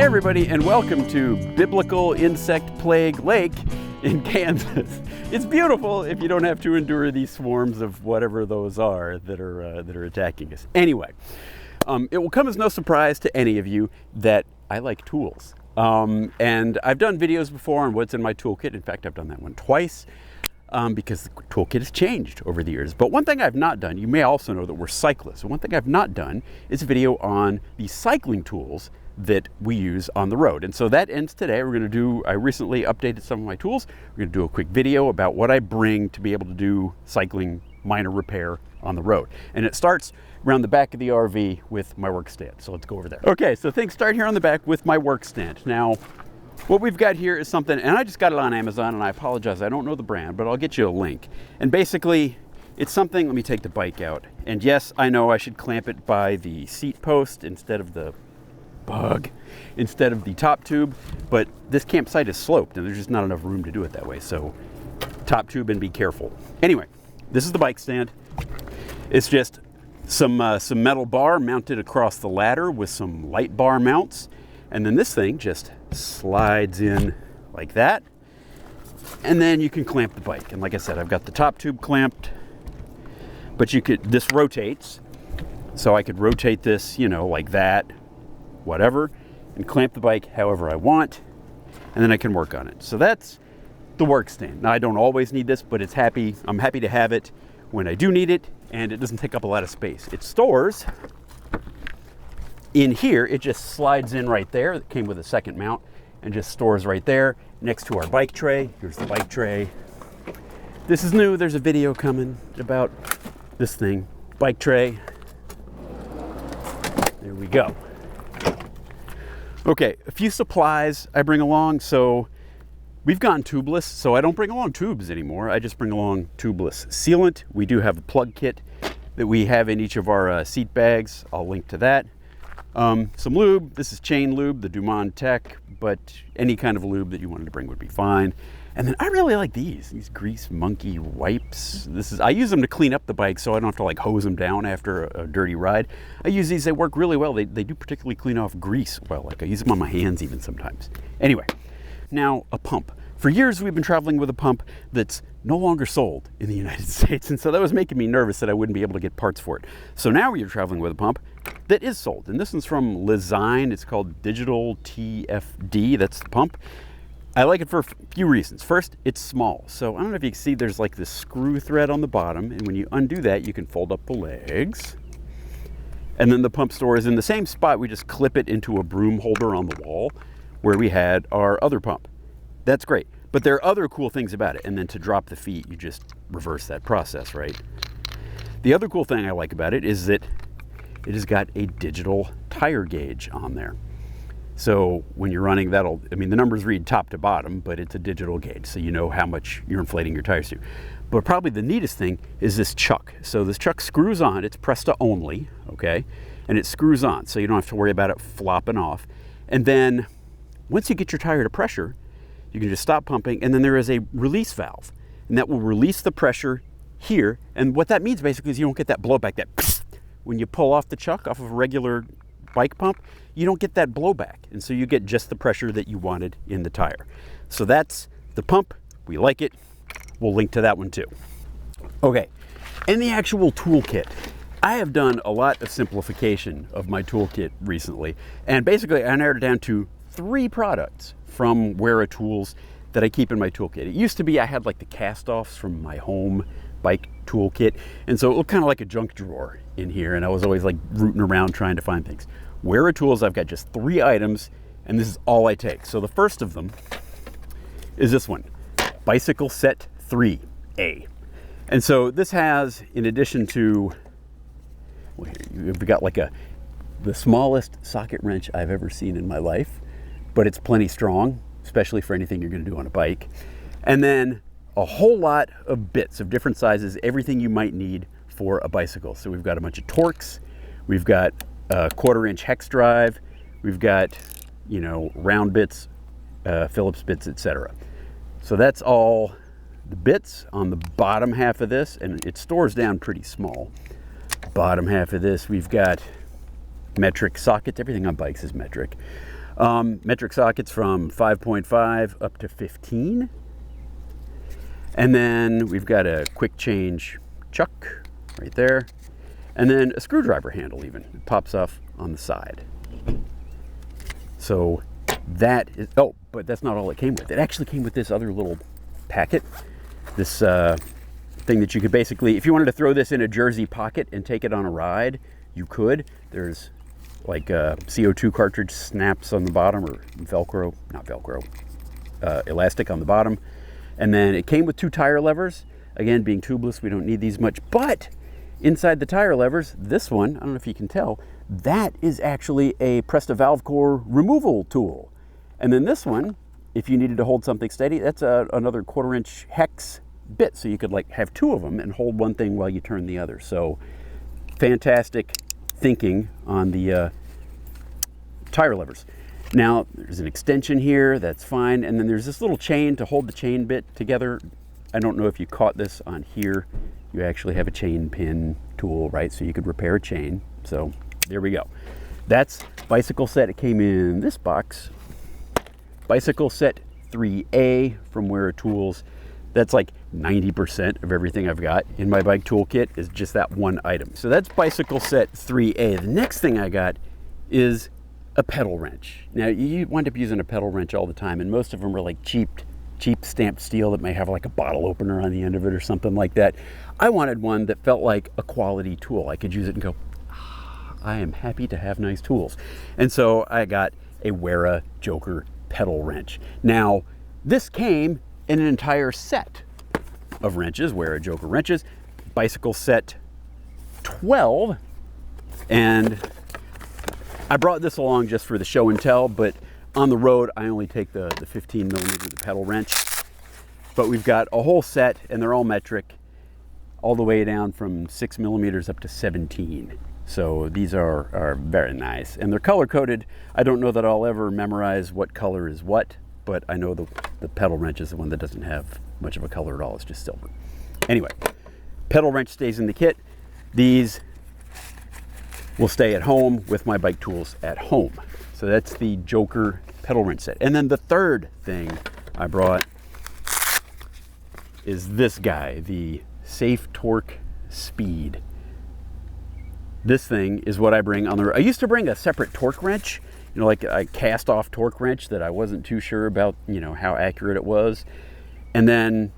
Hey everybody, and welcome to Biblical Insect Plague Lake in Kansas. It's beautiful if you don't have to endure these swarms of whatever those are that are attacking us. Anyway, it will come as no surprise to any of you that I like tools. And I've done videos before on what's in my toolkit. In fact, I've done that one twice because the toolkit has changed over the years. But one thing I've not done, you may also know that we're cyclists. So one thing I've not done is a video on the cycling tools that we use on the road. And so that ends today. I recently updated some of my tools. We're gonna do a quick video about what I bring to be able to do cycling minor repair on the road. And it starts around the back of the RV with my workstand. So let's go over there. Okay, so things start here on the back with my workstand. Now, what we've got here is something, and I just got it on Amazon, and I apologize, I don't know the brand, but I'll get you a link. And basically, it's something, let me take the bike out. And yes, I know I should clamp it by the seat post instead of the top tube, but this campsite is sloped and there's just not enough room to do it that way. So top tube and be careful. Anyway, this is the bike stand. It's just some metal bar mounted across the ladder with some light bar mounts. And then this thing just slides in like that. And then you can clamp the bike. And like I said, I've got the top tube clamped, but this rotates. So I could rotate this, like that, whatever, and clamp the bike however I want, and then I can work on it. So that's the workstand. Now I don't always need this, but I'm happy to have it when I do need it, and it doesn't take up a lot of space. It stores in here, it just slides in right there. It came with a second mount and just stores right there next to our bike tray. Here's the bike tray. This is new, there's a video coming about this thing. Bike tray. There we go. Okay, a few supplies I bring along. So we've gone tubeless, so I don't bring along tubes anymore. I just bring along tubeless sealant. We do have a plug kit that we have in each of our seat bags. I'll link to that. Some lube. This is chain lube, the Dumont Tech, but any kind of lube that you wanted to bring would be fine. And then I really like these Grease Monkey wipes. I use them to clean up the bike so I don't have to like hose them down after a dirty ride. I use these, they work really well. They do particularly clean off grease well. Like I use them on my hands even sometimes. Anyway, now a pump. For years we've been traveling with a pump that's no longer sold in the United States. And so that was making me nervous that I wouldn't be able to get parts for it. So now we are traveling with a pump that is sold. And this one's from Lezyne. It's called Digital TFD. That's the pump. I like it for a few reasons. First, it's small. So I don't know if you can see, there's like this screw thread on the bottom. And when you undo that, you can fold up the legs. And then the pump store is in the same spot. We just clip it into a broom holder on the wall where we had our other pump. That's great. But there are other cool things about it. And then to drop the feet, you just reverse that process, right? The other cool thing I like about it is that it has got a digital tire gauge on there. So when you're running, the numbers read top to bottom, but it's a digital gauge, so you know how much you're inflating your tires to. But probably the neatest thing is this chuck. So this chuck screws on, it's Presta only, okay? And it screws on, so you don't have to worry about it flopping off. And then once you get your tire to pressure, you can just stop pumping, and then there is a release valve, and that will release the pressure here. And what that means basically is you don't get that blowback, that psst, when you pull off the chuck off of a regular bike pump, you don't get that blowback. And so you get just the pressure that you wanted in the tire. So that's the pump. We like it. We'll link to that one too. Okay, and the actual toolkit. I have done a lot of simplification of my toolkit recently. And basically I narrowed it down to 3 products from Wera tools that I keep in my toolkit. It used to be I had like the cast-offs from my home bike toolkit, and so it looked kind of like a junk drawer in here, and I was always like rooting around trying to find things. Wera tools, I've got just 3 items, and this is all I take. So the first of them is this one, Bicycle Set 3A. And so this has, in addition to, we've got like the smallest socket wrench I've ever seen in my life, but it's plenty strong, especially for anything you're gonna do on a bike. And then a whole lot of bits of different sizes, everything you might need for a bicycle. So we've got a bunch of Torx, we've got a 1/4-inch hex drive, we've got, round bits, Phillips bits, etc. So that's all the bits on the bottom half of this, and it stores down pretty small. Bottom half of this, we've got metric sockets. Everything on bikes is metric. Metric sockets from 5.5 up to 15. And then we've got a quick change chuck right there. And then a screwdriver handle even. It pops off on the side. So that is, oh, but that's not all it came with. It actually came with this other little packet. This thing that you could basically, if you wanted to throw this in a jersey pocket and take it on a ride, you could. There's like CO2 cartridge snaps on the bottom, or Velcro, not Velcro, elastic on the bottom. And then it came with 2 tire levers. Again, being tubeless, we don't need these much, but inside the tire levers, this one, I don't know if you can tell, that is actually a Presta valve core removal tool. And then this one, if you needed to hold something steady, that's another 1/4 inch hex bit. So you could like have 2 of them and hold one thing while you turn the other. So fantastic thinking on the tire levers. Now there's an extension here, that's fine. And then there's this little chain to hold the chain bit together. I don't know if you caught this on here. You actually have a chain pin tool, right? So you could repair a chain. So there we go. That's bicycle set. It came in this box. Bicycle set 3A from Wera Tools. That's like 90% of everything I've got in my bike toolkit is just that one item. So that's bicycle set 3A. The next thing I got is a pedal wrench. Now you wind up using a pedal wrench all the time, and most of them are like cheap stamped steel that may have like a bottle opener on the end of it or something like that. I wanted one that felt like a quality tool. I could use it and go, I am happy to have nice tools. And so I got a Wera Joker pedal wrench. Now, this came in an entire set of wrenches, Wera Joker wrenches, bicycle set 12. And I brought this along just for the show and tell, but on the road, I only take the 15 millimeter, the pedal wrench. But we've got a whole set, and they're all metric, all the way down from 6 millimeters up to 17. So these are very nice. And they're color-coded. I don't know that I'll ever memorize what color is what, but I know the pedal wrench is the one that doesn't have much of a color at all. It's just silver. Anyway, pedal wrench stays in the kit. These will stay at home with my bike tools at home. So that's the Joker pedal wrench set. And then the third thing I brought is this guy, the Safe Torque Speed. This thing is what I bring on the road. I used to bring a separate torque wrench, you know, like a cast off torque wrench that I wasn't too sure about, you know, how accurate it was. And then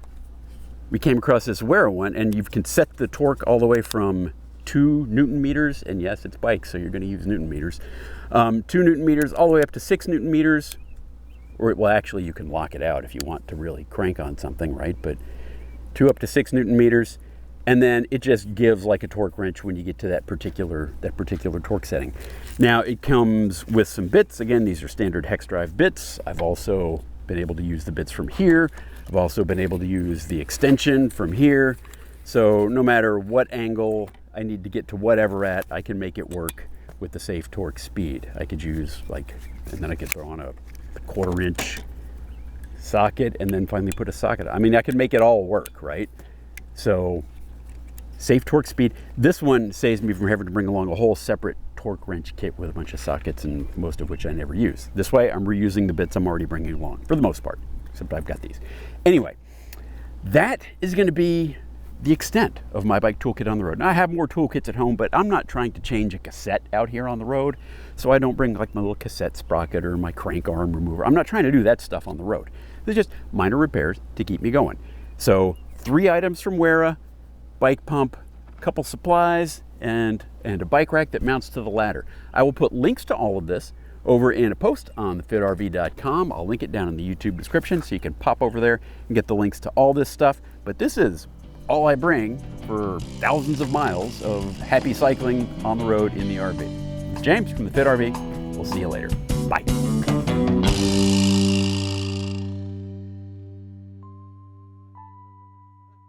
we came across this Wera one, and you can set the torque all the way from 2 Newton meters, and yes, it's bike, so you're going to use Newton meters. 2 Newton meters all the way up to 6 Newton meters, or well, actually, you can lock it out if you want to really crank on something, right? But 2 up to 6 Newton meters, and then it just gives like a torque wrench when you get to that particular torque setting. Now it comes with some bits. Again, these are standard hex drive bits. I've also been able to use the bits from here. I've also been able to use the extension from here. So no matter what angle I need to get to whatever at, I can make it work with the Safe Torque Speed. I could use like, and then I could throw on a 1/4 inch socket and then finally put a socket. I mean, I could make it all work, right? So Safe Torque Speed. This one saves me from having to bring along a whole separate torque wrench kit with a bunch of sockets, and most of which I never use. This way I'm reusing the bits I'm already bringing along for the most part, except I've got these. Anyway, that is going to be the extent of my bike toolkit on the road. Now, I have more toolkits at home, but I'm not trying to change a cassette out here on the road, so I don't bring like my little cassette sprocket or my crank arm remover. I'm not trying to do that stuff on the road. They're just minor repairs to keep me going. So 3 items from Wera, bike pump, couple supplies, and a bike rack that mounts to the ladder. I will put links to all of this over in a post on thefitRV.com. I'll link it down in the YouTube description so you can pop over there and get the links to all this stuff. But this is all I bring for thousands of miles of happy cycling on the road in the RV. It's James from the Fit RV. We'll see you later. Bye.